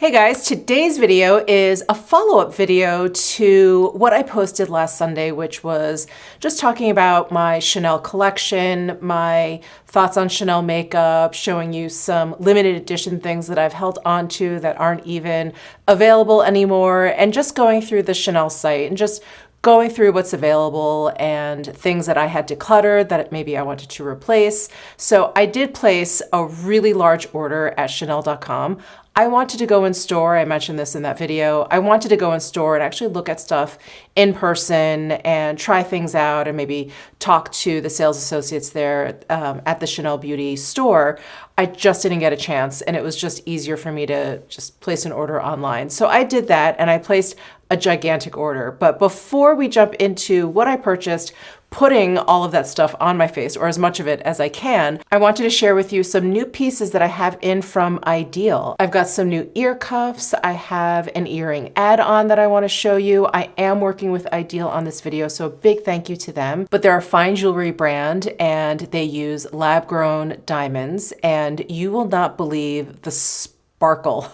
Hey guys, today's video is a follow-up video to what I posted last Sunday, which was just talking about my Chanel collection, my thoughts on Chanel makeup, showing you some limited edition things that I've held onto that aren't even available anymore, and just going through the Chanel site and just going through what's available and things that I had decluttered that maybe I wanted to replace. So I did place a really large order at Chanel.com. I wanted to go in store, I mentioned this in that video, I wanted to go in store and actually look at stuff in person and try things out and maybe talk to the sales associates there at the Chanel Beauty store. I just didn't get a chance, and it was just easier for me to just place an order online. So I did that, and I placed a gigantic order. But before we jump into what I purchased, putting all of that stuff on my face, or as much of it as I can, I wanted to share with you some new pieces that I have in from IDYL. I've got some new ear cuffs. I have an earring add-on that I want to show you. I am working with IDYL on this video, so a big thank you to them. But they're a fine jewelry brand, and they use lab-grown diamonds, and you will not believe the sparkle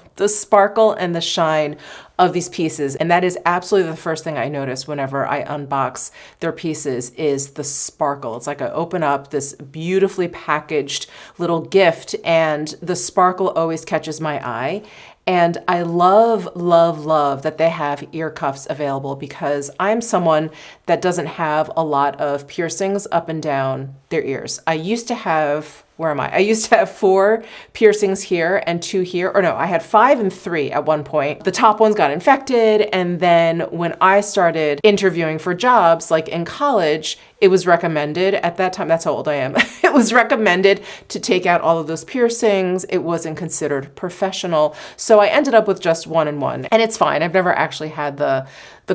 and the shine of these pieces. And that is absolutely the first thing I notice whenever I unbox their pieces is the sparkle. It's like I open up this beautifully packaged little gift and the sparkle always catches my eye. And I love, love, love that they have ear cuffs available because I'm someone that doesn't have a lot of piercings up and down their ears. I used to have, where am I? I used to have 4 piercings here and 2 here. Or no, I had 5 and 3 at one point. The top ones got infected. And then when I started interviewing for jobs, like in college, it was recommended at that time, that's how old I am. It was recommended to take out all of those piercings. It wasn't considered professional. So I ended up with just 1 and 1. And it's fine. I've never actually had the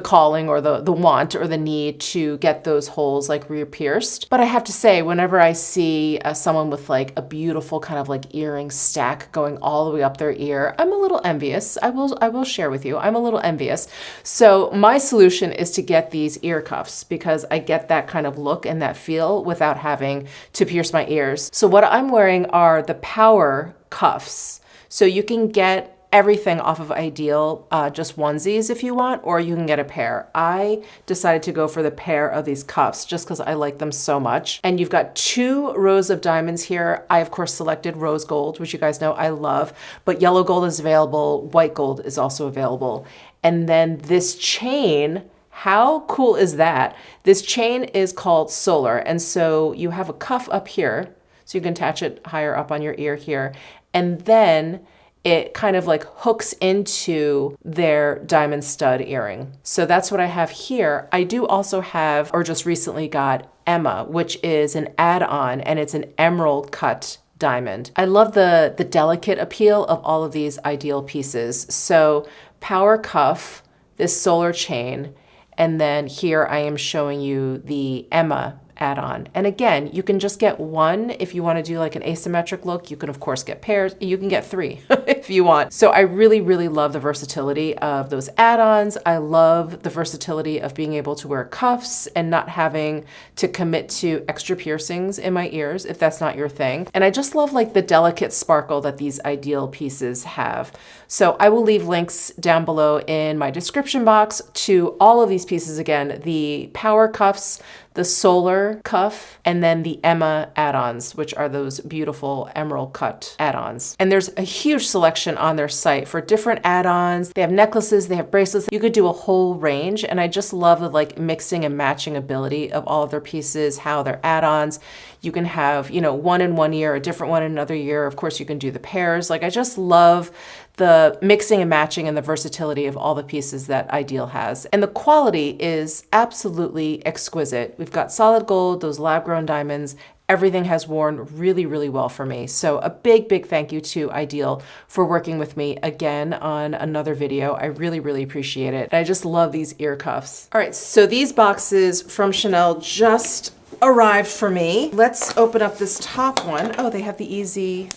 calling or the want or the need to get those holes like re-pierced. But I have to say, whenever I see someone with like a beautiful kind of like earring stack going all the way up their ear, I'm a little envious. I will share with you, I'm a little envious. So my solution is to get these ear cuffs because I get that kind of look and that feel without having to pierce my ears. So what I'm wearing are the power cuffs. So you can get everything off of IDYL, just onesies if you want, or you can get a pair. I decided to go for the pair of these cuffs just because I like them so much. And you've got 2 rows of diamonds here. I, of course, selected rose gold, which you guys know I love, but yellow gold is available. White gold is also available. And then this chain, how cool is that? This chain is called Solar. And so you have a cuff up here, so you can attach it higher up on your ear here. And then it kind of like hooks into their diamond stud earring. So that's what I have here. I do also have, or just recently got, Emma, which is an add-on, and it's an emerald cut diamond. I love the delicate appeal of all of these IDYL pieces. So power cuff, this solar chain, and then here I am showing you the Emma add-on. And again, you can just get 1 if you want to do like an asymmetric look. You can of course get pairs. You can get 3 if you want. So I really, really love the versatility of those add-ons. I love the versatility of being able to wear cuffs and not having to commit to extra piercings in my ears if that's not your thing. And I just love like the delicate sparkle that these IDYL pieces have. So I will leave links down below in my description box to all of these pieces again, the power cuffs, the solar cuff, and then the Emma add-ons, which are those beautiful emerald cut add-ons. And there's a huge selection on their site for different add-ons. They have necklaces, they have bracelets. You could do a whole range. And I just love the like mixing and matching ability of all of their pieces, how they're add-ons. You can have, you know, 1 in one year, a different one in another year. Of course, you can do the pairs. Like I just love the mixing and matching and the versatility of all the pieces that IDYL has. And the quality is absolutely exquisite. We've got solid gold, those lab-grown diamonds. Everything has worn really, really well for me. So a big, big thank you to IDYL for working with me again on another video. I really, really appreciate it. And I just love these ear cuffs. All right, so these boxes from Chanel just arrived for me. Let's open up this top one. Oh, they have the easy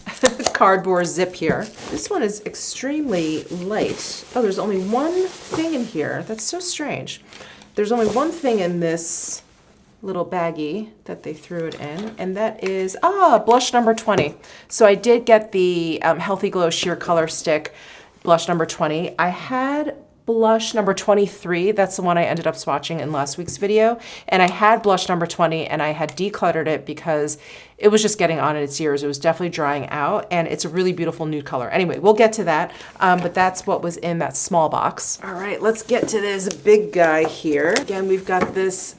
cardboard zip here. This one is extremely light. Oh, there's only 1 thing in here. That's so strange. There's only 1 thing in this little baggie that they threw it in, and that is, blush number 20. So I did get the Healthy Glow Sheer Color Stick blush number 20. I had blush number 23. That's the one I ended up swatching in last week's video. And I had blush number 20 and I had decluttered it because it was just getting on in its years. It was definitely drying out and it's a really beautiful nude color. Anyway, we'll get to that, but that's what was in that small box. All right, let's get to this big guy here. Again, we've got this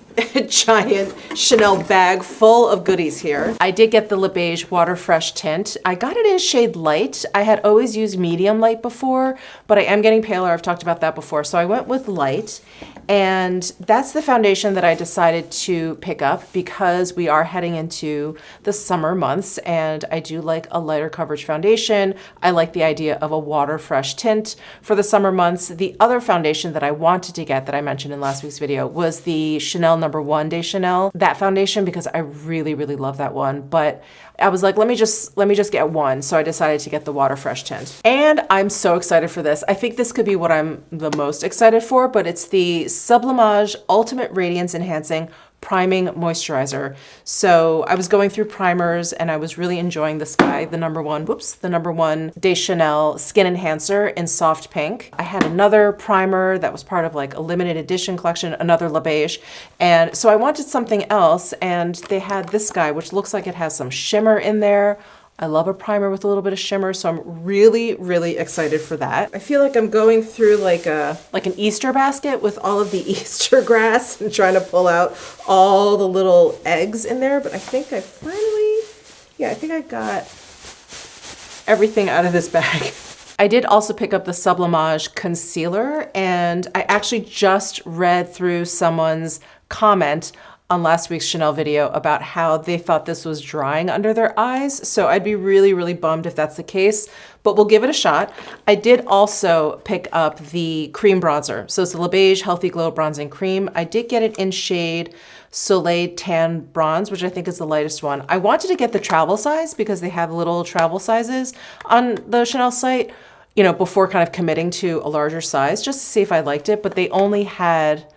giant Chanel bag full of goodies here. I did get the Le Beige Water Fresh tint. I got it in shade light. I had always used medium light before, but I am getting paler. I've talked about that before. So I went with light, and that's the foundation that I decided to pick up because we are heading into the summer months and I do like a lighter coverage foundation. I like the idea of a water fresh tint for the summer months. The other foundation that I wanted to get that I mentioned in last week's video was the Chanel number 1 de Chanel, that foundation, because I really, really love that one. But I was like, let me just get one. So I decided to get the water fresh tint. And I'm so excited for this. I think this could be what I'm the most excited for, but it's the Sublimage Ultimate Radiance Enhancing Priming Moisturizer. So I was going through primers and I was really enjoying this guy, the number 1 de Chanel Skin Enhancer in soft pink. I had another primer that was part of like a limited edition collection, another Le Beige. And so I wanted something else and they had this guy, which looks like it has some shimmer in there. I love a primer with a little bit of shimmer, so I'm really, really excited for that. I feel like I'm going through like an Easter basket with all of the Easter grass and trying to pull out all the little eggs in there, but I think I think I got everything out of this bag. I did also pick up the Sublimage concealer, and I actually just read through someone's comment on last week's Chanel video about how they thought this was drying under their eyes. So I'd be really, really bummed if that's the case, but we'll give it a shot. I did also pick up the cream bronzer. So it's the Le Beige Healthy Glow Bronzing Cream. I did get it in shade Soleil Tan Bronze, which I think is the lightest one. I wanted to get the travel size because they have little travel sizes on the Chanel site, you know, before kind of committing to a larger size, just to see if I liked it, but they only had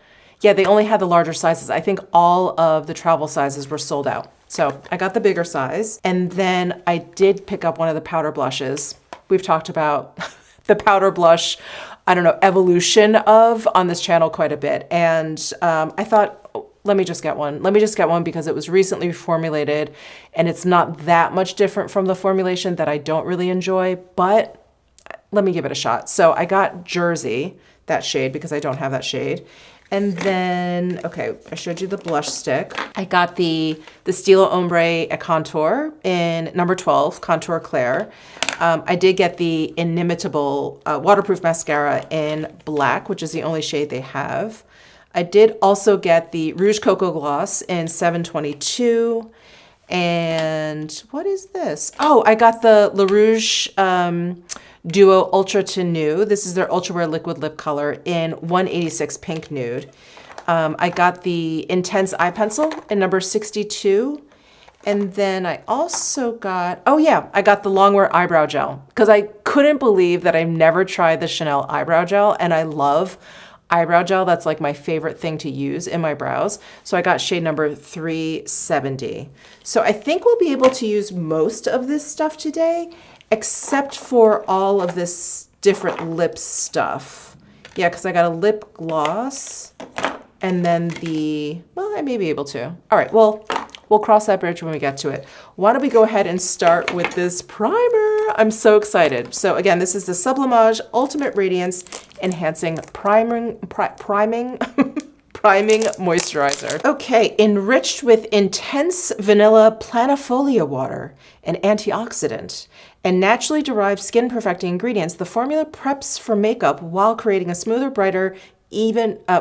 the larger sizes. I think all of the travel sizes were sold out. So I got the bigger size. And then I did pick up one of the powder blushes. We've talked about the powder blush, evolution on this channel quite a bit. And I thought, let me just get one. Let me just get one because it was recently reformulated and it's not that much different from the formulation that I don't really enjoy, but let me give it a shot. So I got Jersey, that shade, because I don't have that shade. And then, okay, I showed you the blush stick. I got the Stilo Ombre at Contour in number 12, Contour Clair. I did get the Inimitable waterproof mascara in black, which is the only shade they have. I did also get the Rouge Cocoa Gloss in 722. And what is this? Oh, I got the Le Rouge Duo Ultra Tenue. This is their Ultra Wear Liquid Lip Color in 186 Pink Nude. I got the Intense Eye Pencil in number 62. And then I also got, I got the Longwear Eyebrow Gel because I couldn't believe that I've never tried the Chanel Eyebrow Gel, and I love eyebrow gel. That's like my favorite thing to use in my brows. So I got shade number 370. So I think we'll be able to use most of this stuff today, except for all of this different lip stuff. Yeah, because I got a lip gloss and then I may be able to. All right, well, we'll cross that bridge when we get to it. Why don't we go ahead and start with this primer? I'm so excited. So again, this is the Sublimage Ultimate Radiance Enhancing Priming Moisturizer. Okay, enriched with intense vanilla planifolia water, an antioxidant, and naturally derived skin perfecting ingredients, the formula preps for makeup while creating a smoother, brighter,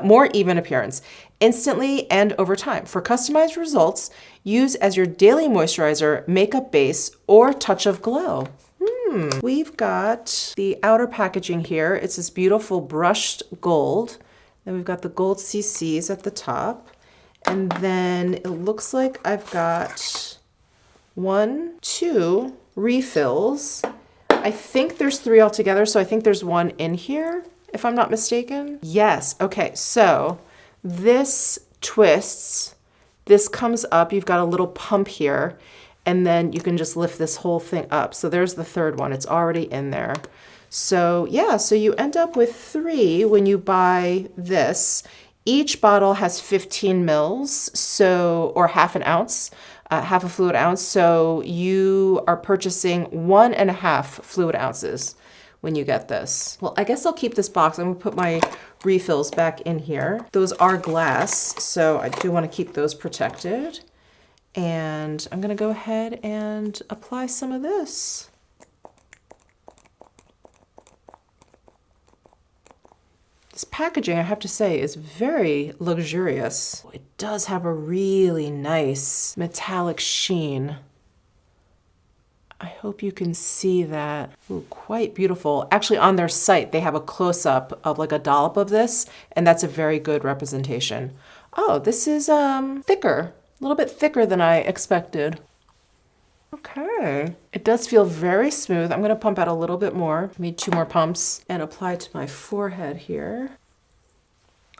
more even appearance, instantly and over time. For customized results, use as your daily moisturizer, makeup base, or touch of glow. We've got the outer packaging here. It's this beautiful brushed gold. Then we've got the gold CCs at the top. And then it looks like I've got 2 refills. I think there's 3 altogether, so I think there's 1 in here, if I'm not mistaken. Yes, okay, so this twists, this comes up, you've got a little pump here, and then you can just lift this whole thing up. So there's the 3rd one, it's already in there. So yeah, so you end up with 3 when you buy this. Each bottle has 15 mils, so, or half an ounce, half a fluid ounce. So you are purchasing 1.5 fluid ounces when you get this. Well, I guess I'll keep this box. I'm gonna put my refills back in here. Those are glass, so I do wanna keep those protected. And I'm gonna go ahead and apply some of this. This packaging, I have to say, is very luxurious. It does have a really nice metallic sheen. I hope you can see that. Ooh, quite beautiful. Actually, on their site, they have a close-up of like a dollop of this, and that's a very good representation. Oh, this is thicker, a little bit thicker than I expected. Okay. It does feel very smooth. I'm gonna pump out a little bit more. Need 2 more pumps and apply to my forehead here.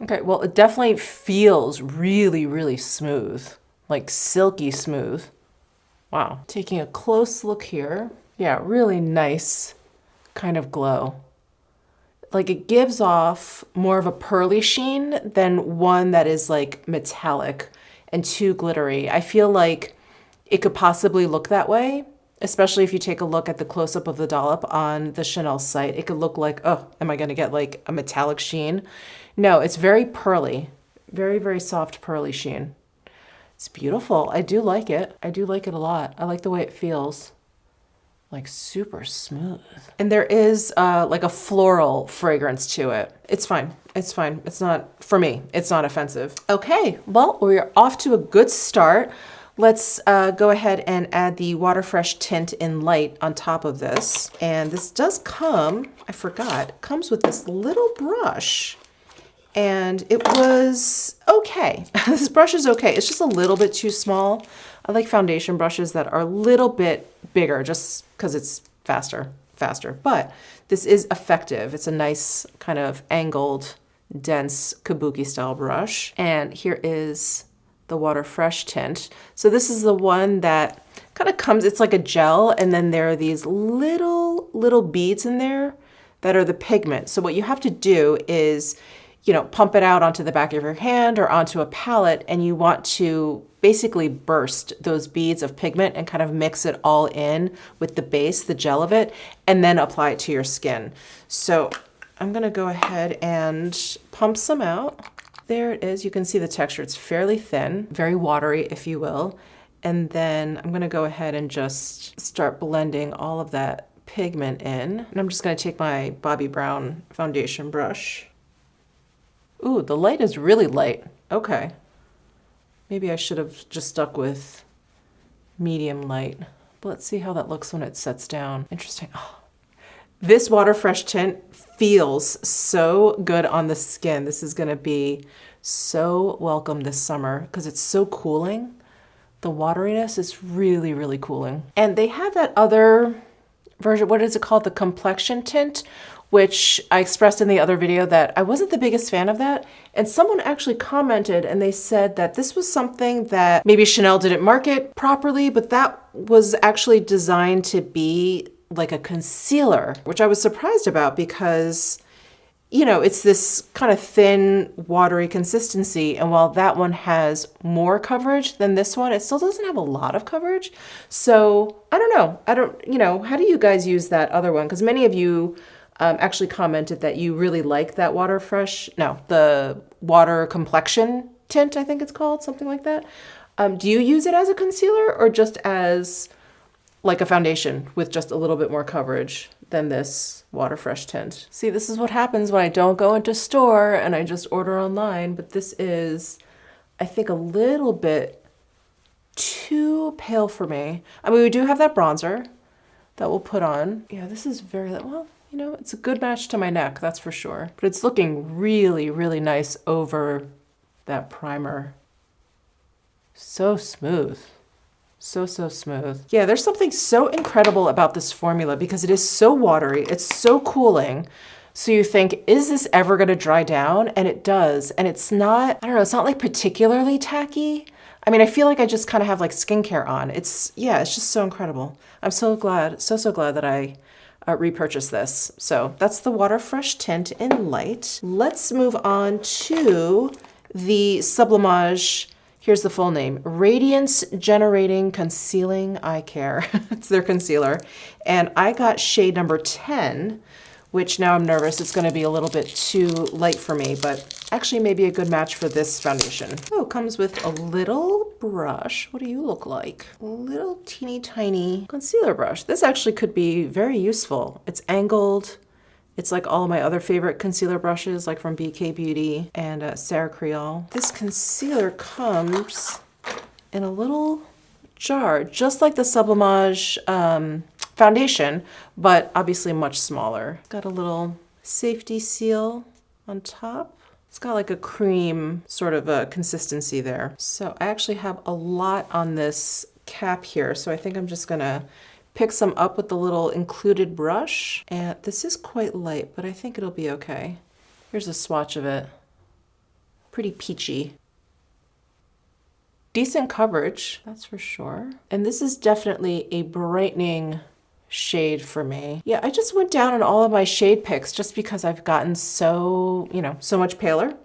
Okay, well, it definitely feels really, really smooth, like silky smooth. Wow. Taking a close look here. Yeah, really nice kind of glow. Like it gives off more of a pearly sheen than one that is like metallic and too glittery. I feel like it could possibly look that way, especially if you take a look at the close-up of the dollop on the Chanel site. It could look like, oh, am I gonna get like a metallic sheen? No, it's very pearly, very, very soft pearly sheen. It's beautiful. I do like it. I do like it a lot. I like the way it feels. Like super smooth. And there is like a floral fragrance to it. It's fine. It's fine. It's not, for me, it's not offensive. Okay, well, we're off to a good start. Let's go ahead and add the Water Fresh tint in light on top of this. And this does come, I forgot, comes with this little brush. And it was okay. This brush is okay. It's just a little bit too small. I like foundation brushes that are a little bit bigger just because it's faster. But this is effective. It's a nice kind of angled, dense kabuki style brush. And here is the Water Fresh tint. So this is the one that kind of comes, it's like a gel, and then there are these little beads in there that are the pigment. So what you have to do is, you know, pump it out onto the back of your hand or onto a palette, and you want to basically burst those beads of pigment and kind of mix it all in with the base, the gel of it, and then apply it to your skin. So I'm gonna go ahead and pump some out. There it is. You can see the texture. It's fairly thin, very watery, if you will. And then I'm gonna go ahead and just start blending all of that pigment in. And I'm just gonna take my Bobbi Brown foundation brush. Ooh, the light is really light. Okay. Maybe I should have just stuck with medium light. But let's see how that looks when it sets down. Interesting. Oh. This Water Fresh tint feels so good on the skin. This is gonna be so welcome this summer because it's so cooling. The wateriness is really, really cooling. And they have that other version, what is it called? The complexion tint, which I expressed in the other video that I wasn't the biggest fan of that. And someone actually commented and they said that this was something that maybe Chanel didn't market properly, but that was actually designed to be like a concealer, which I was surprised about because, you know, it's this kind of thin, watery consistency. And while that one has more coverage than this one, it still doesn't have a lot of coverage. So I don't know. You know, how do you guys use that other one? Because many of you actually commented that you really like that Water Fresh, no, the Water Complexion tint, I think it's called, something like that. Do you use it as a concealer or just as like a foundation with just a little bit more coverage than this Water Fresh tint? See, this is what happens when I don't go into store and I just order online, but this is, I think, a little bit too pale for me. I mean, we do have that bronzer that we'll put on. Yeah, this is very, well, you know, it's a good match to my neck, that's for sure. But it's looking really, really nice over that primer. So smooth. So smooth. Yeah, there's something so incredible about this formula because it is so watery, it's so cooling. So you think, is this ever gonna dry down? And it does. And it's not, I don't know, it's not like particularly tacky. I mean, I feel like I just kind of have like skincare on. It's, yeah, it's just so incredible. I'm so glad, so glad that I repurchase this. So that's the Water Fresh tint in light. Let's move on to the Sublimage. Here's the full name, Radiance Generating Concealing Eye Care. It's their concealer. And I got shade number 10, which now I'm nervous it's gonna be a little bit too light for me, but actually maybe a good match for this foundation. Oh, it comes with a little brush. What do you look like? A little teeny tiny concealer brush. This actually could be very useful. It's angled. It's like all of my other favorite concealer brushes, like from BK Beauty and Sarah Creole. This concealer comes in a little jar, just like the Sublimage foundation, but obviously much smaller. Got a little safety seal on top. It's got like a cream sort of a consistency there. So I actually have a lot on this cap here, so I think I'm just gonna pick some up with the little included brush. And this is quite light, but I think it'll be okay. Here's a swatch of it. Pretty peachy. Decent coverage, that's for sure. And this is definitely a brightening shade for me. Yeah, I just went down on all of my shade picks just because I've gotten so, so much paler.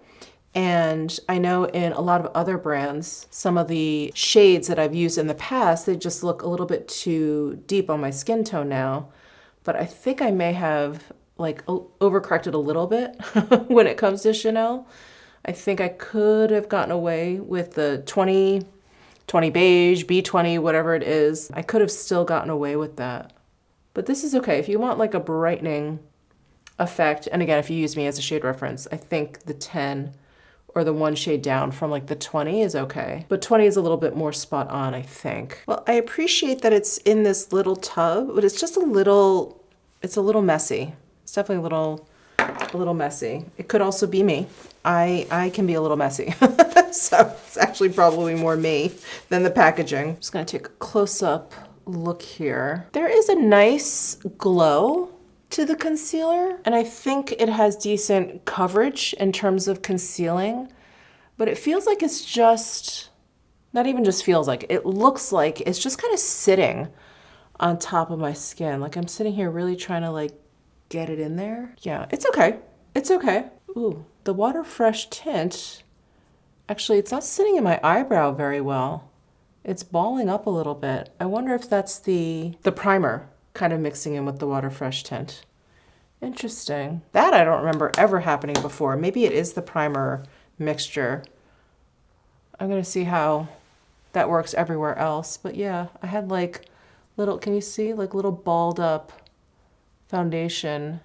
And I know in a lot of other brands, some of the shades that I've used in the past, they just look a little bit too deep on my skin tone now. But I think I may have like overcorrected a little bit when it comes to Chanel. I think I could have gotten away with the 20 beige, B20, whatever it is. I could have still gotten away with that. But this is okay. If you want like a brightening effect, and again, if you use me as a shade reference, I think the 10 or the one shade down from like the 20 is okay. But 20 is a little bit more spot on, I think. Well, I appreciate that it's in this little tub, but it's just it's a little messy. It's definitely a little messy. It could also be me. I can be a little messy. So it's actually probably more me than the packaging. I'm just gonna take a close-up look here. There is a nice glow to the concealer, and I think it has decent coverage in terms of concealing, but it feels like it's just, not even just feels like, it looks like it's just kind of sitting on top of my skin. Like I'm sitting here really trying to like get it in there. Yeah, it's okay. It's okay. Ooh, the Water Fresh tint, actually it's not sitting in my eyebrow very well. It's balling up a little bit. I wonder if that's the primer kind of mixing in with the Water Fresh tint. Interesting. That I don't remember ever happening before. Maybe it is the primer mixture. I'm gonna see how that works everywhere else. But yeah, I had like little, can you see? Like little balled up foundation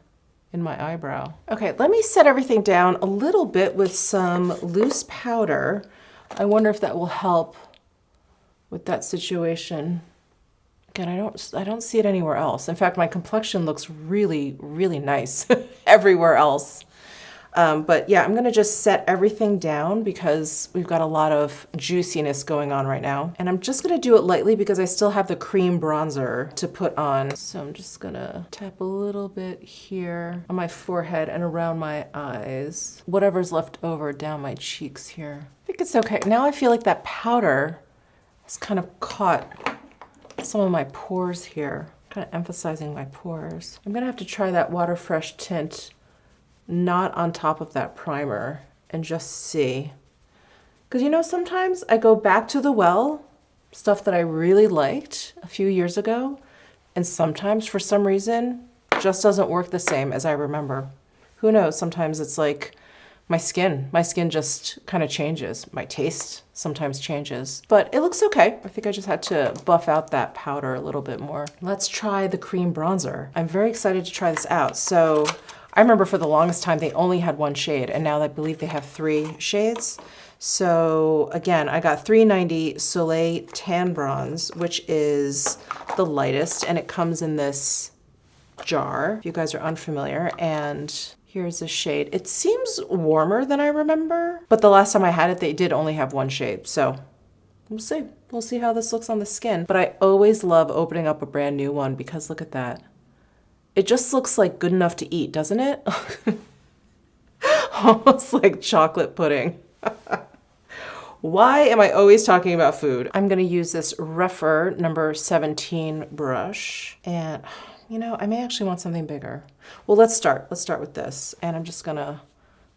in my eyebrow. Okay, let me set everything down a little bit with some loose powder. I wonder if that will help with that situation. Again, I don't see it anywhere else. In fact, my complexion looks really, really nice everywhere else. But yeah, I'm gonna just set everything down because we've got a lot of juiciness going on right now. And I'm just gonna do it lightly because I still have the cream bronzer to put on. So I'm just gonna tap a little bit here on my forehead and around my eyes. Whatever's left over down my cheeks here. I think it's okay. Now I feel like that powder has kind of caught some of my pores here, kind of emphasizing my pores. I'm gonna have to try that Water Fresh tint not on top of that primer and just see. Because sometimes I go back to the well, stuff that I really liked a few years ago, and sometimes for some reason just doesn't work the same as I remember. Who knows, sometimes it's like my skin just kind of changes. My taste sometimes changes, but it looks okay. I think I just had to buff out that powder a little bit more. Let's try the cream bronzer. I'm very excited to try this out. So I remember for the longest time, they only had one shade, and now I believe they have 3 shades. So again, I got 390 Soleil Tan Bronze, which is the lightest, and it comes in this jar, if you guys are unfamiliar, and here's a shade. It seems warmer than I remember, but the last time I had it, they did only have 1 shade. So we'll see. We'll see how this looks on the skin. But I always love opening up a brand new one because look at that. It just looks like good enough to eat, doesn't it? Almost like chocolate pudding. Why am I always talking about food? I'm gonna use this Rephr number 17 brush, and you know, I may actually want something bigger. Well, let's start. Let's start with this. And I'm just gonna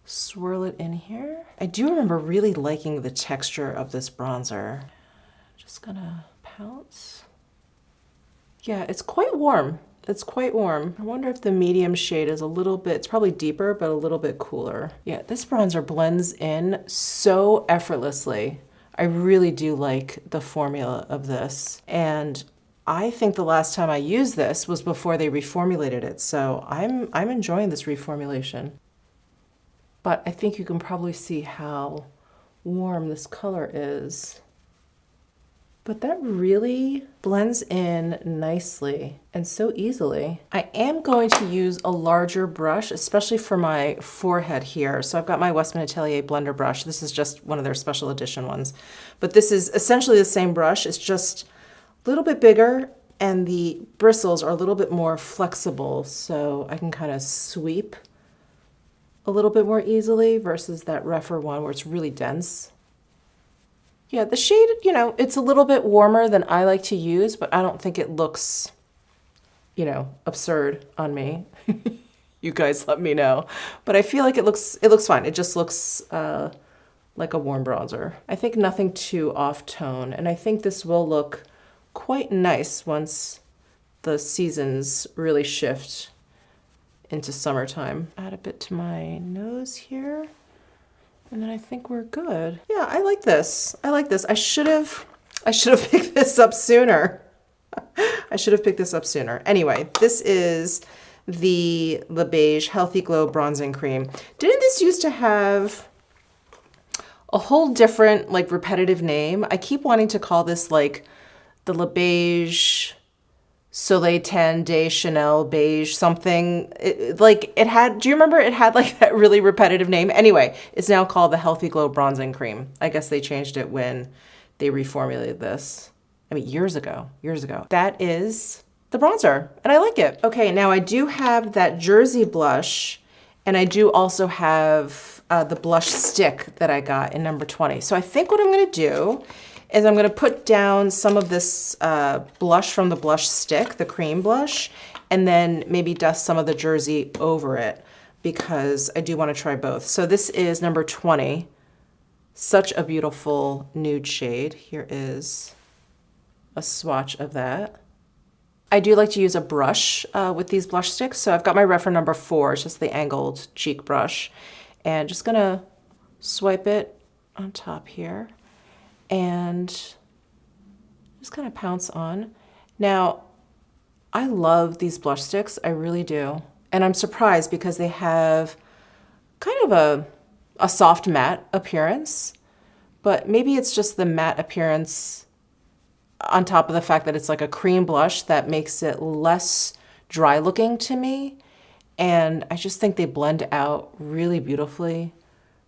swirl it in here. I do remember really liking the texture of this bronzer. Just gonna pounce. Yeah, it's quite warm. It's quite warm. I wonder if the medium shade is a little bit, it's probably deeper, but a little bit cooler. Yeah, this bronzer blends in so effortlessly. I really do like the formula of this. And I think the last time I used this was before they reformulated it. So I'm enjoying this reformulation. But I think you can probably see how warm this color is. But that really blends in nicely and so easily. I am going to use a larger brush, especially for my forehead here. So I've got my Westman Atelier blender brush. This is just one of their special edition ones. But this is essentially the same brush. It's just a little bit bigger and the bristles are a little bit more flexible. So I can kind of sweep a little bit more easily versus that rougher one where it's really dense. Yeah, the shade, you know, it's a little bit warmer than I like to use, but I don't think it looks, you know, absurd on me. You guys let me know. But I feel like it looks fine. It just looks like a warm bronzer. I think nothing too off tone, and I think this will look quite nice once the seasons really shift into summertime. Add a bit to my nose here. And then I think we're good. Yeah, I like this. I like this. I should have picked this up sooner. I should have picked this up sooner. Anyway, this is the Le Beige Healthy Glow Bronzing Cream. Didn't this used to have a whole different, like, repetitive name? I keep wanting to call this, like, the Le Beige Soleil Tan de Chanel Beige something. It had, do you remember it had like that really repetitive name? Anyway, it's now called the Healthy Glow Bronzing Cream. I guess they changed it when they reformulated this. I mean, years ago. That is the bronzer, and I like it. Okay, now I do have that Jersey blush, and I do also have the blush stick that I got in number 20. So I think what I'm gonna do is I'm gonna put down some of this blush from the blush stick, the cream blush, and then maybe dust some of the Jersey over it because I do wanna try both. So this is number 20. Such a beautiful nude shade. Here is a swatch of that. I do like to use a brush with these blush sticks. So I've got my reference number 4, it's just the angled cheek brush. And just gonna swipe it on top here and just kind of pounce on. Now, I love these blush sticks, I really do. And I'm surprised because they have kind of a soft matte appearance, but maybe it's just the matte appearance on top of the fact that it's like a cream blush that makes it less dry looking to me. And I just think they blend out really beautifully,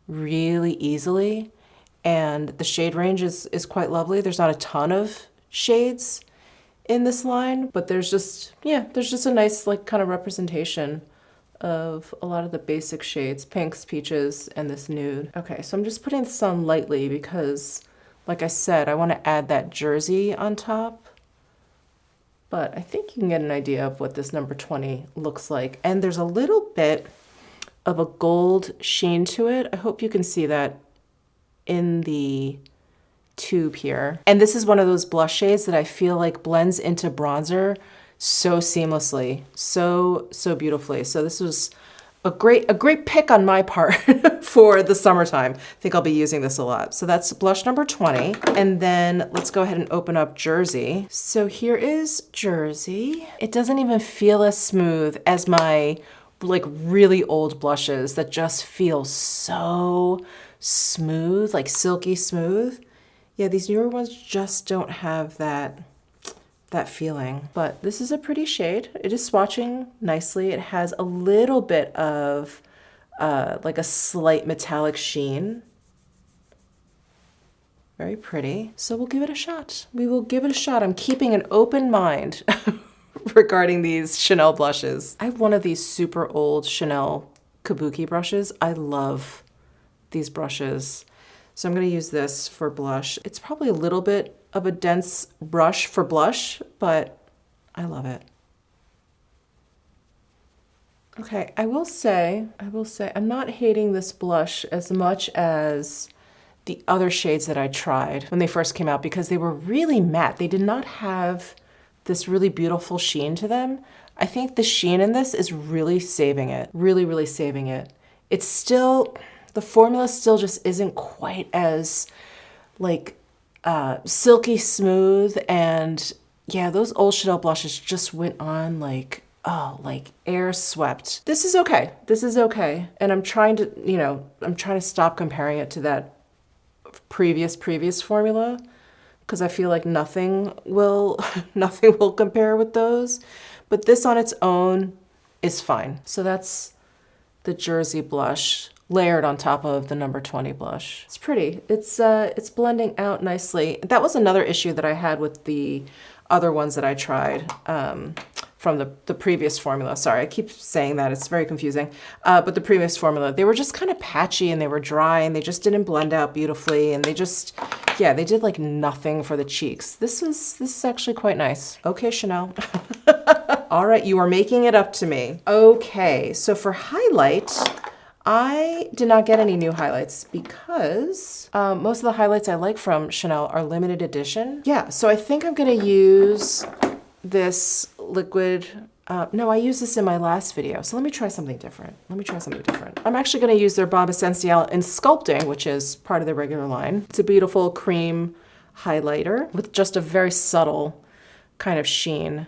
really easily. And the shade range is quite lovely. There's not a ton of shades in this line, but there's just a nice like kind of representation of a lot of the basic shades, pinks, peaches, and this nude. Okay, so I'm just putting this on lightly because, like I said, I want to add that Jersey on top. But I think you can get an idea of what this number 20 looks like. And there's a little bit of a gold sheen to it. I hope you can see that in the tube here. And this is one of those blush shades that I feel like blends into bronzer so seamlessly, so beautifully. So this was a great pick on my part for the summertime. I think I'll be using this a lot. So that's blush number 20. And then let's go ahead and open up Jersey. So here is Jersey. It doesn't even feel as smooth as my like really old blushes that just feel so smooth, like silky smooth. Yeah, these newer ones just don't have that feeling. But this is a pretty shade. It is swatching nicely. It has a little bit of like a slight metallic sheen. Very pretty. So we'll give it a shot. We will give it a shot. I'm keeping an open mind regarding these Chanel blushes. I have one of these super old Chanel Kabuki brushes. I love these brushes. So I'm gonna use this for blush. It's probably a little bit of a dense brush for blush, but I love it. Okay, I will say, I'm not hating this blush as much as the other shades that I tried when they first came out because they were really matte. They did not have this really beautiful sheen to them. I think the sheen in this is really saving it, really saving it. It's still, the formula still just isn't quite as like silky smooth, and yeah, those old Chanel blushes just went on like, oh, like air swept. This is okay. This is okay. And I'm trying to, you know, I'm trying to stop comparing it to that previous formula because I feel like nothing will nothing will compare with those. But this on its own is fine. So that's the Jersey blush layered on top of the number 20 blush. It's pretty. It's blending out nicely. That was another issue that I had with the other ones that I tried from the previous formula. Sorry, I keep saying that. It's very confusing. But the previous formula, they were just kind of patchy and they were dry and they just didn't blend out beautifully. And they just, yeah, they did like nothing for the cheeks. This is actually quite nice. Okay, Chanel. All right, you are making it up to me. Okay, so for highlight, I did not get any new highlights because most of the highlights I like from Chanel are limited edition. Yeah, so I think I'm gonna use this liquid. No, I used this in my last video, so let me try something different. I'm actually gonna use their Bomb Essential in Sculpting, which is part of their regular line. It's a beautiful cream highlighter with just a very subtle kind of sheen.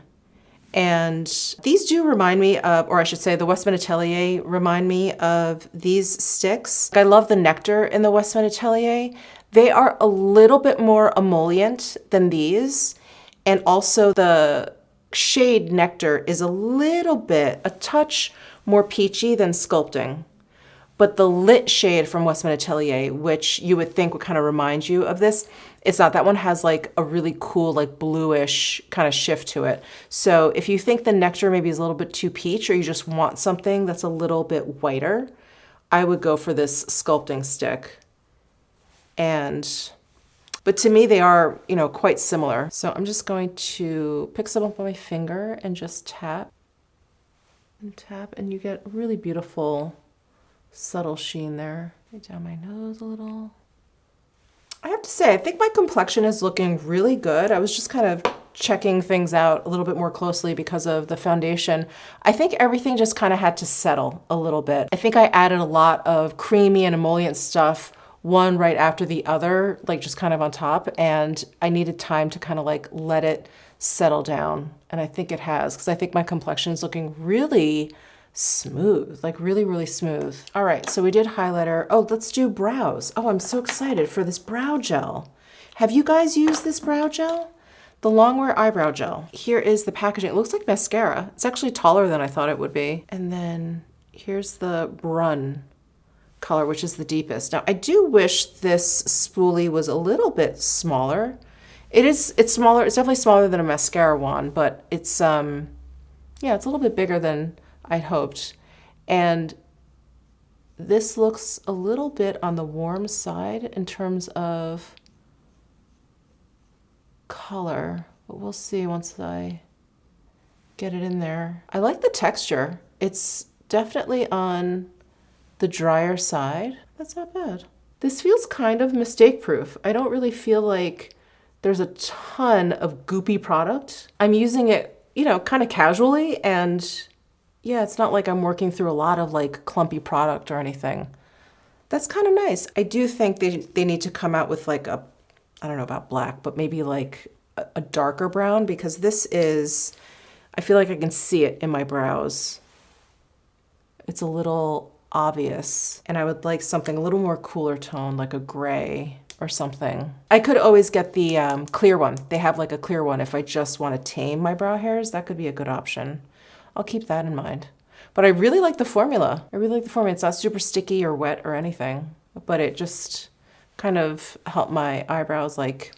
And these do remind me of, or I should say the Westman Atelier remind me of these sticks. I love the nectar in the Westman Atelier. They are a little bit more emollient than these. And also the shade nectar is a touch more peachy than Sculpting. But the lit shade from Westman Atelier, which you would think would kind of remind you of this, it's not. That one has like a really cool, like bluish kind of shift to it. So if you think the nectar maybe is a little bit too peach, or you just want something that's a little bit whiter, I would go for this Sculpting stick. But to me, they are, you know, quite similar. So I'm just going to pick some up on my finger and just tap and tap, and you get a really beautiful subtle sheen there. Right down my nose a little. I have to say, I think my complexion is looking really good. I was just kind of checking things out a little bit more closely because of the foundation. I think everything just kind of had to settle a little bit. I think I added a lot of creamy and emollient stuff, one right after the other, like just kind of on top, and I needed time to kind of like let it settle down. And I think it has, because I think my complexion is looking really smooth, like really smooth. All right, so we did highlighter. Oh, let's do brows. Oh, I'm so excited for this brow gel. Have you guys used this brow gel? The Longwear Eyebrow Gel. Here is the packaging. It looks like mascara. It's actually taller than I thought it would be. And then here's the Brun color, which is the deepest. Now, I do wish this spoolie was a little bit smaller. It's smaller. It's definitely smaller than a mascara wand, but it's yeah, it's a little bit bigger than I'd hoped. And this looks a little bit on the warm side in terms of color, but we'll see once I get it in there. I like the texture. It's definitely on the drier side. That's not bad. This feels kind of mistake proof. I don't really feel like there's a ton of goopy product. I'm using it, you know, kind of casually, and yeah, it's not like I'm working through a lot of like clumpy product or anything. That's kind of nice. I do think they need to come out with like a, I don't know about black, but maybe like a darker brown, because this is, I feel like I can see it in my brows. It's a little obvious, and I would like something a little more cooler tone, like a gray or something. I could always get the clear one. They have like a clear one if I just want to tame my brow hairs. That could be a good option. I'll keep that in mind. But I really like the formula. I really like the formula. It's not super sticky or wet or anything, but it just kind of helped my eyebrows like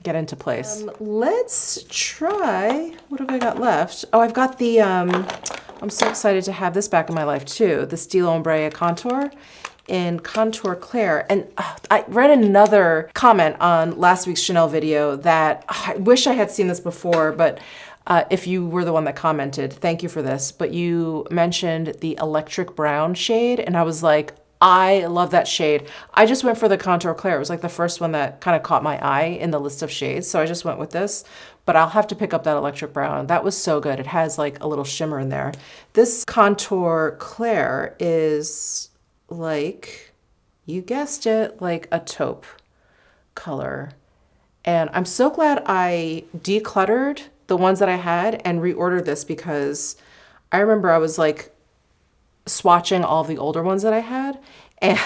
get into place. Let's try, what have I got left? Oh, I've got the, I'm so excited to have this back in my life too. The Stila Ombre Contour in Contour Clair. And I read another comment on last week's Chanel video that I wish I had seen this before, but if you were the one that commented, thank you for this, but you mentioned the electric brown shade, and I was like, I love that shade. I just went for the Contour Clair. It was like the first one that kind of caught my eye in the list of shades, so I just went with this, but I'll have to pick up that electric brown. That was so good. It has like a little shimmer in there. This Contour Clair is like, you guessed it, like a taupe color. And I'm so glad I decluttered the ones that I had and reordered this, because I remember I was like swatching all the older ones that I had, and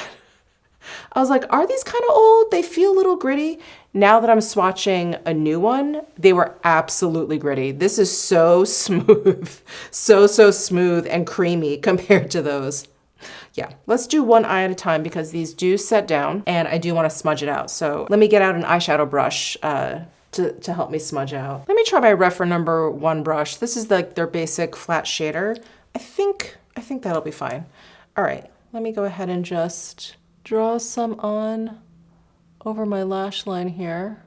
I was like, are these kind of old? They feel a little gritty. Now that I'm swatching a new one, they were absolutely gritty. This is so smooth, so smooth and creamy compared to those. Yeah, let's do one eye at a time because these do set down and I do want to smudge it out. So let me get out an eyeshadow brush to help me smudge out. Let me try my Refer number 1 brush. This is like their basic flat shader. I think that'll be fine. All right, let me go ahead and just draw some on over my lash line here,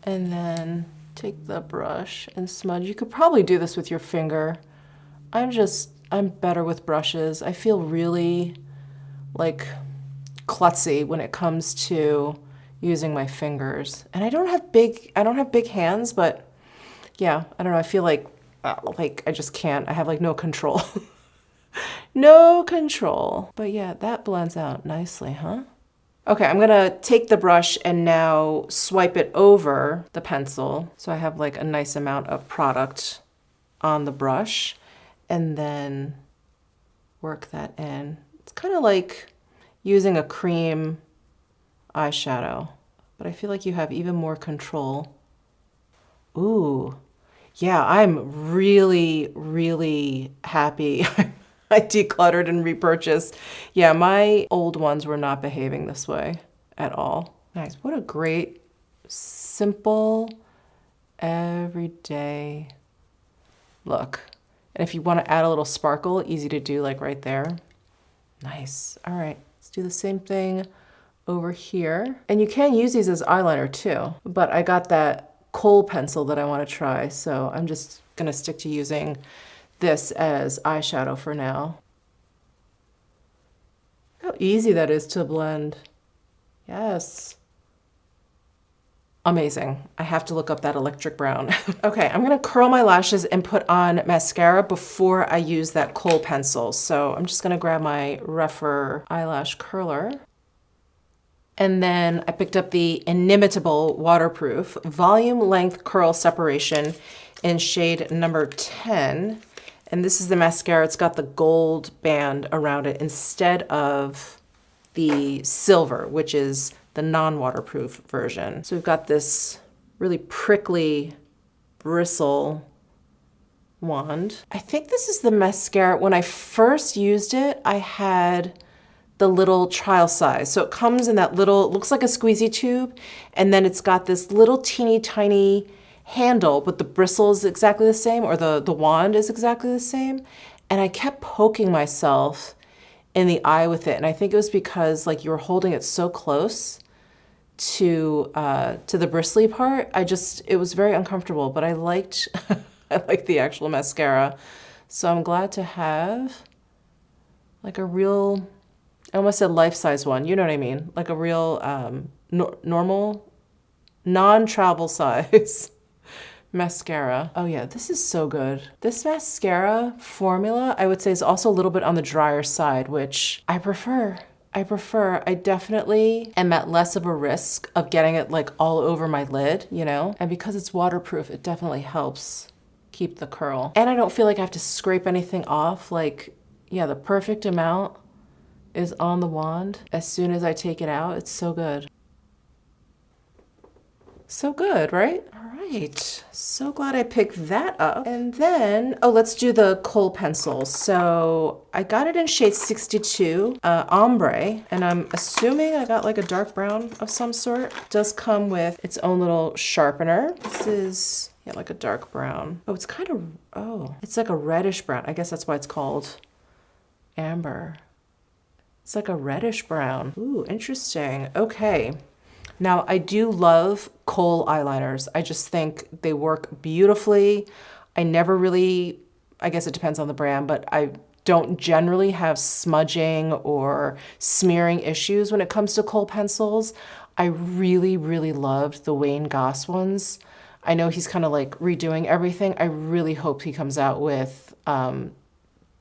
and then take the brush and smudge. You could probably do this with your finger. I'm better with brushes. I feel really like klutzy when it comes to using my fingers. And I don't have big hands, but yeah, I don't know. I feel like I just can't. I have like no control. No control. But yeah, that blends out nicely, huh? Okay, I'm gonna take the brush and now swipe it over the pencil, so I have like a nice amount of product on the brush, and then work that in. It's kind of like using a cream eyeshadow, but I feel like you have even more control. Ooh, yeah, I'm really happy I decluttered and repurchased. Yeah, my old ones were not behaving this way at all. Nice. What a great, simple, everyday look. And if you want to add a little sparkle, easy to do, like right there. Nice. All right, let's do the same thing over here. And you can use these as eyeliner too, but I got that kohl pencil that I want to try, so I'm just gonna stick to using this as eyeshadow for now. How easy that is to blend. Yes. Amazing. I have to look up that electric brown. Okay, I'm gonna curl my lashes and put on mascara before I use that kohl pencil. So I'm just gonna grab my Refer eyelash curler. And then I picked up the Inimitable Waterproof Volume Length Curl Separation in shade number 10. And this is the mascara. It's got the gold band around it instead of the silver, which is the non-waterproof version. So we've got this really prickly bristle wand. I think this is the mascara. When I first used it, I had the little trial size. So it comes in that little, it looks like a squeezy tube, and then it's got this little teeny tiny handle, but the bristle is exactly the same, or the wand is exactly the same. And I kept poking myself in the eye with it. And I think it was because like you were holding it so close to the bristly part. It was very uncomfortable, but I liked, I liked the actual mascara. So I'm glad to have like a real, I almost said life-size one, you know what I mean? Like a real normal, non-travel size mascara. Oh yeah, this is so good. This mascara formula, I would say, is also a little bit on the drier side, which I prefer. I definitely am at less of a risk of getting it like all over my lid, you know? And because it's waterproof, it definitely helps keep the curl. And I don't feel like I have to scrape anything off. Like, yeah, the perfect amount is on the wand. As soon as I take it out, it's so good. So good, right? All right, so glad I picked that up. And then, oh, let's do the kohl pencil. So I got it in shade 62, ombre, and I'm assuming I got like a dark brown of some sort. It does come with its own little sharpener. This is, yeah, like a dark brown. Oh, it's kind of, oh, it's like a reddish brown. I guess that's why it's called amber. It's like a reddish brown. Ooh, interesting. Okay. Now, I do love kohl eyeliners. I just think they work beautifully. I never really, I guess it depends on the brand, but I don't generally have smudging or smearing issues when it comes to kohl pencils. I really, really loved the Wayne Goss ones. I know he's kind of like redoing everything. I really hope he comes out with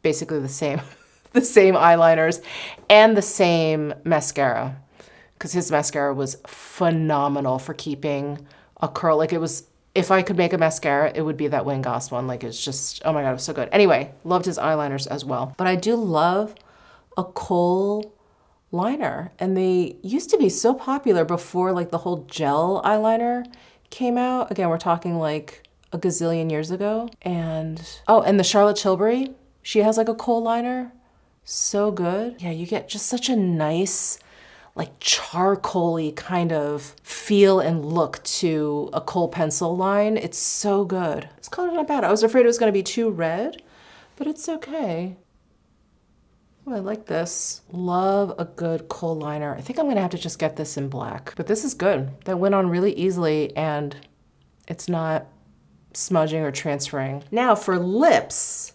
basically the same, the same eyeliners and the same mascara, because his mascara was phenomenal for keeping a curl. Like it was, if I could make a mascara, it would be that Wayne Goss one. Like it's just, oh my God, it was so good. Anyway, loved his eyeliners as well. But I do love a kohl liner. And they used to be so popular before like the whole gel eyeliner came out. Again, we're talking like a gazillion years ago. And, oh, and the Charlotte Tilbury, she has like a kohl liner. So good. Yeah, you get just such a nice, like charcoal-y kind of feel and look to a kohl pencil line. It's so good. This color's not bad. I was afraid it was gonna be too red, but it's okay. Oh, I like this. Love a good kohl liner. I think I'm gonna have to just get this in black, but this is good. That went on really easily and it's not smudging or transferring. Now for lips,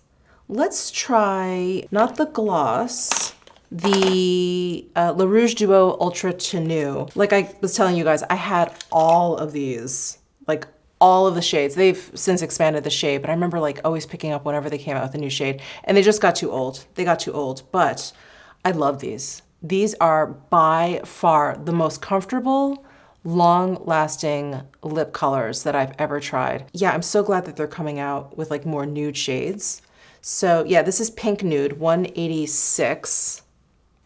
let's try, not the gloss, the Le Rouge Duo Ultra Tenue. Like I was telling you guys, I had all of these, like all of the shades. They've since expanded the shade, but I remember like always picking up whenever they came out with a new shade, and they just got too old. They got too old, but I love these. These are by far the most comfortable, long-lasting lip colors that I've ever tried. Yeah, I'm so glad that they're coming out with like more nude shades. So yeah, this is Pink Nude 186.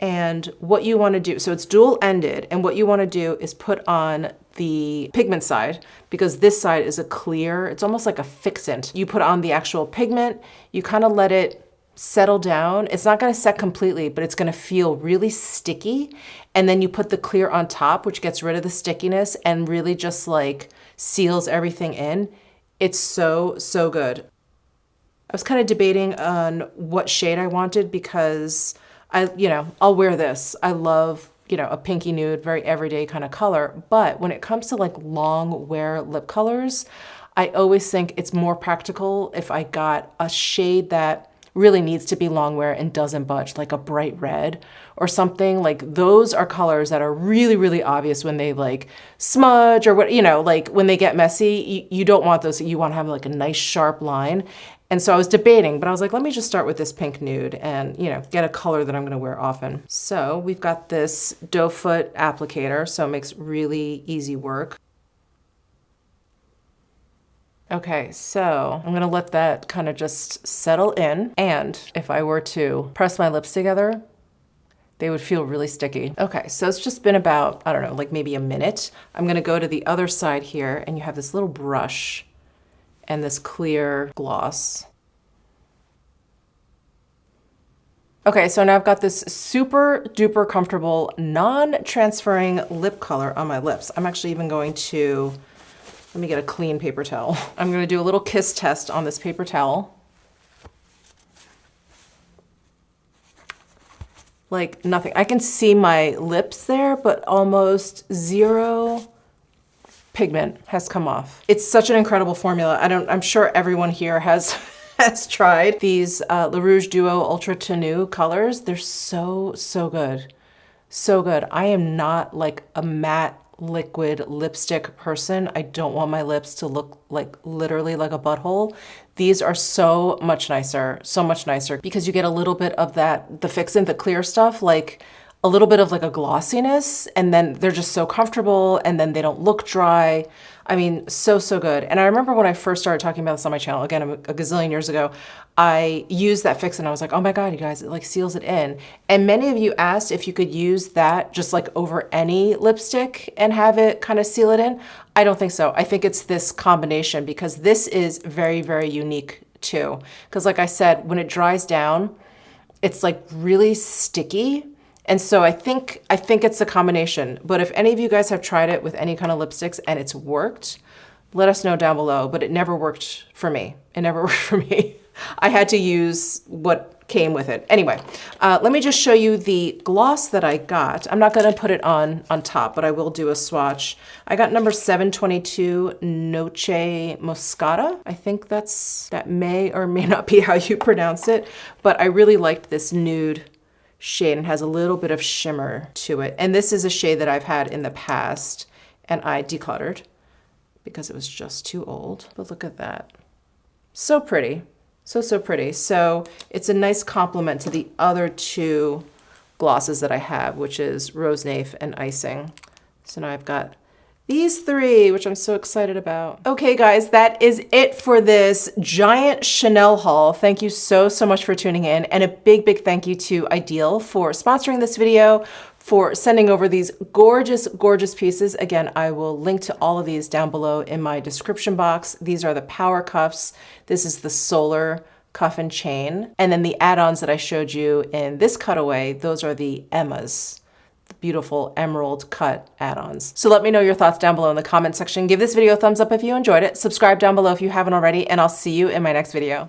And what you want to do, so it's dual-ended, and what you want to do is put on the pigment side, because this side is a clear, it's almost like a fixant. You put on the actual pigment, you kind of let it settle down. It's not going to set completely, but it's going to feel really sticky. And then you put the clear on top, which gets rid of the stickiness and really just like seals everything in. It's so, so good. I was kind of debating on what shade I wanted because I'll wear this. I love, a pinky nude, very everyday kind of color. But when it comes to like long wear lip colors, I always think it's more practical if I got a shade that really needs to be long wear and doesn't budge, like a bright red or something. Like those are colors that are really, really obvious when they like smudge or what, like when they get messy, you don't want those. You want to have like a nice sharp line. And so I was debating, but I was like, let me just start with this pink nude and, get a color that I'm going to wear often. So we've got this doe foot applicator, so it makes really easy work. Okay, so I'm gonna let that kind of just settle in. And if I were to press my lips together, they would feel really sticky. Okay, so it's just been about, I don't know, like maybe a minute. I'm gonna go to the other side here, and you have this little brush and this clear gloss. Okay, so now I've got this super duper comfortable non-transferring lip color on my lips. I'm actually even going to, let me get a clean paper towel. I'm gonna do a little kiss test on this paper towel. Like nothing. I can see my lips there, but almost zero pigment has come off. It's such an incredible formula. I'm sure everyone here has tried these Le Rouge Duo Ultra Tenue colors. They're so, so good. So good. I am not like a matte liquid lipstick person. I don't want my lips to look like literally like a butthole. These are so much nicer because you get a little bit of the fixant, the clear stuff, like a little bit of like a glossiness, and then they're just so comfortable, and then they don't look dry. I mean, so, so good. And I remember when I first started talking about this on my channel, again, a gazillion years ago, I used that fix and I was like, oh my God, you guys, it like seals it in. And many of you asked if you could use that just like over any lipstick and have it kind of seal it in. I don't think so. I think it's this combination, because this is very, very unique too. Because like I said, when it dries down, it's like really sticky. And so I think it's a combination. But if any of you guys have tried it with any kind of lipsticks and it's worked, let us know down below. But it never worked for me. It never worked for me. I had to use what came with it. Anyway, let me just show you the gloss that I got. I'm not gonna put it on top, but I will do a swatch. I got number 722 Noche Moscata. I think that may or may not be how you pronounce it, but I really liked this nude shade and has a little bit of shimmer to it. And this is a shade that I've had in the past and I decluttered because it was just too old. But look at that. So pretty. So pretty. So it's a nice complement to the other two glosses that I have, which is Rose Nafe and Icing. So now I've got these three, which I'm so excited about. Okay, guys, that is it for this giant Chanel haul. Thank you so much for tuning in. And a big thank you to IDYL for sponsoring this video, for sending over these gorgeous pieces. Again, I will link to all of these down below in my description box. These are the power cuffs. This is the solar cuff and chain. And then the add-ons that I showed you in this cutaway, those are the Emmas, the beautiful emerald cut add-ons. So let me know your thoughts down below in the comment section. Give this video a thumbs up if you enjoyed it. Subscribe down below if you haven't already, and I'll see you in my next video.